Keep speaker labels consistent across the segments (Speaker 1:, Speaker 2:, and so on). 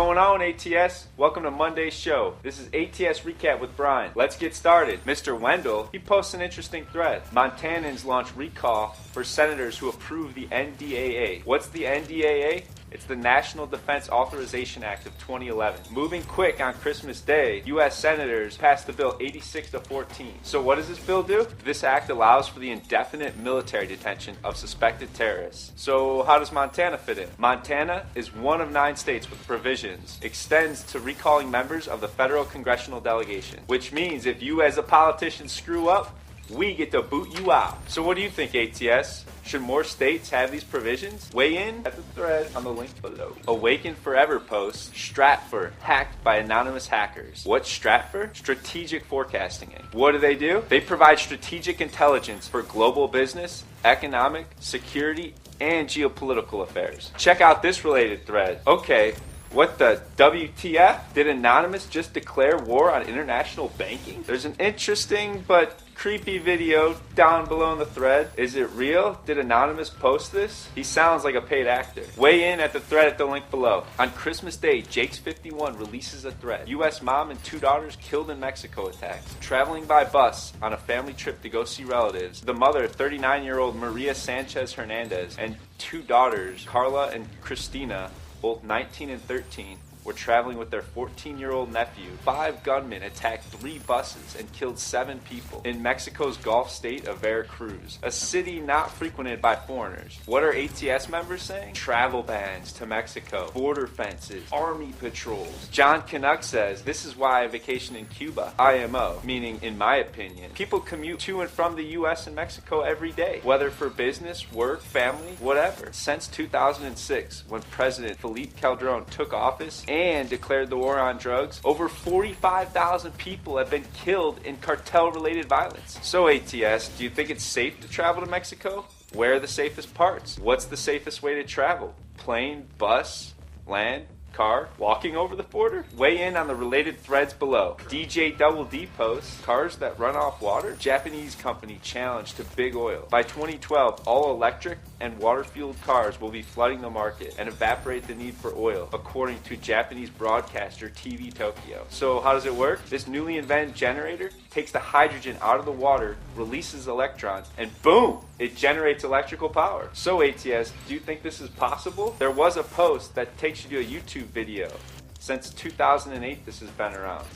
Speaker 1: going on, ATS? Welcome to Monday's show. This is ATS Recap with Brian. Let's get started. Mr. Wendell, he posts an interesting thread. Montanans launch recall for senators who approve the NDAA. What's the NDAA? It's the National Defense Authorization Act of 2011. Moving quick on Christmas Day, U.S. senators passed the bill 86-14. So what does this bill do? This act allows for the indefinite military detention of suspected terrorists. So how does Montana fit in? Montana is one of 9 states with provisions extends to recalling members of the federal congressional delegation, which means if you as a politician screw up, we get to boot you out. So what do you think, ATS? Should more states have these provisions? Weigh in at the thread on the link below. Awaken Forever posts, Stratfor hacked by anonymous hackers. What's Stratfor? Strategic Forecasting Inc. What do? They provide strategic intelligence for global business, economic, security, and geopolitical affairs. Check out this related thread. Okay, what the WTF? Did Anonymous just declare war on international banking? There's an interesting but creepy video down below in the thread. Is it real? Did Anonymous post this? He sounds like a paid actor. Weigh in at the thread at the link below. On Christmas Day, Jakes51 releases a thread. U.S. mom and 2 daughters killed in Mexico attacks. Traveling by bus on a family trip to go see relatives. The mother, 39-year-old Maria Sanchez Hernandez, and 2 daughters, Carla and Christina, both 19 and 13, were traveling with their 14-year-old nephew. 5 gunmen attacked 3 buses and killed 7 people in Mexico's Gulf state of Veracruz, a city not frequented by foreigners. What are ATS members saying? Travel bans to Mexico, border fences, army patrols. John Canuck says, this is why I vacation in Cuba. IMO, meaning, in my opinion, people commute to and from the U.S. and Mexico every day, whether for business, work, family, whatever. Since 2006, when President Felipe Calderon took office and declared the war on drugs, over 45,000 people have been killed in cartel-related violence. So ATS, do you think it's safe to travel to Mexico? Where are the safest parts? What's the safest way to travel? Plane, bus, land, car, walking over the border? Weigh in on the related threads below. DJ Double D posts, cars that run off water? Japanese company challenge to big oil. By 2012, all electric and water-fueled cars will be flooding the market and evaporate the need for oil, according to Japanese broadcaster TV Tokyo. So how does it work? This newly invented generator takes the hydrogen out of the water, releases electrons, and boom! It generates electrical power. So ATS, do you think this is possible? There was a post that takes you to a YouTube video. Since 2008 this has been around.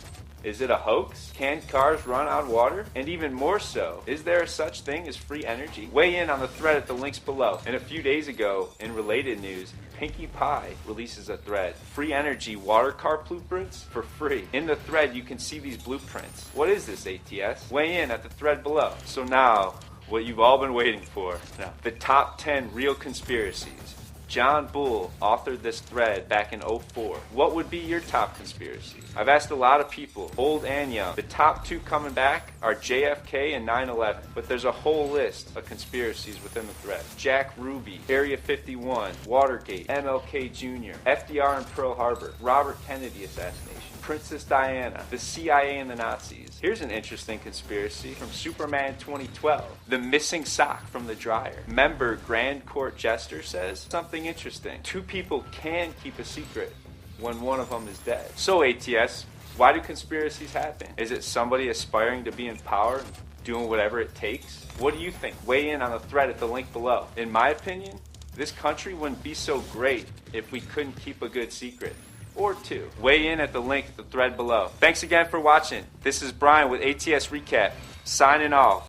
Speaker 1: Is it a hoax? Can cars run on water? And even more so, is there such thing as free energy? Weigh in on the thread at the links below. And a few days ago, in related news, Pinkie Pie releases a thread. Free energy water car blueprints for free. In the thread, you can see these blueprints. What is this, ATS? Weigh in at the thread below. So now, what you've all been waiting for. Now, the top 10 real conspiracies. John Bull authored this thread back in 2004. What would be your top conspiracy? I've asked a lot of people, old and young. The top 2 coming back are JFK and 9/11, but there's a whole list of conspiracies within the thread. Jack Ruby, Area 51, Watergate, MLK Jr., FDR and Pearl Harbor, Robert Kennedy assassination, Princess Diana, the CIA and the Nazis. Here's an interesting conspiracy from Superman 2012. The missing sock from the dryer. Member Grand Court Jester says something interesting. 2 people can keep a secret when one of them is dead. So ATS, why do conspiracies happen? Is it somebody aspiring to be in power, doing whatever it takes? What do you think? Weigh in on the thread at the link below. In my opinion, this country wouldn't be so great if we couldn't keep a good secret. Or 2. Weigh in at the link at the thread below. Thanks again for watching. This is Brian with ATS Recap, signing off.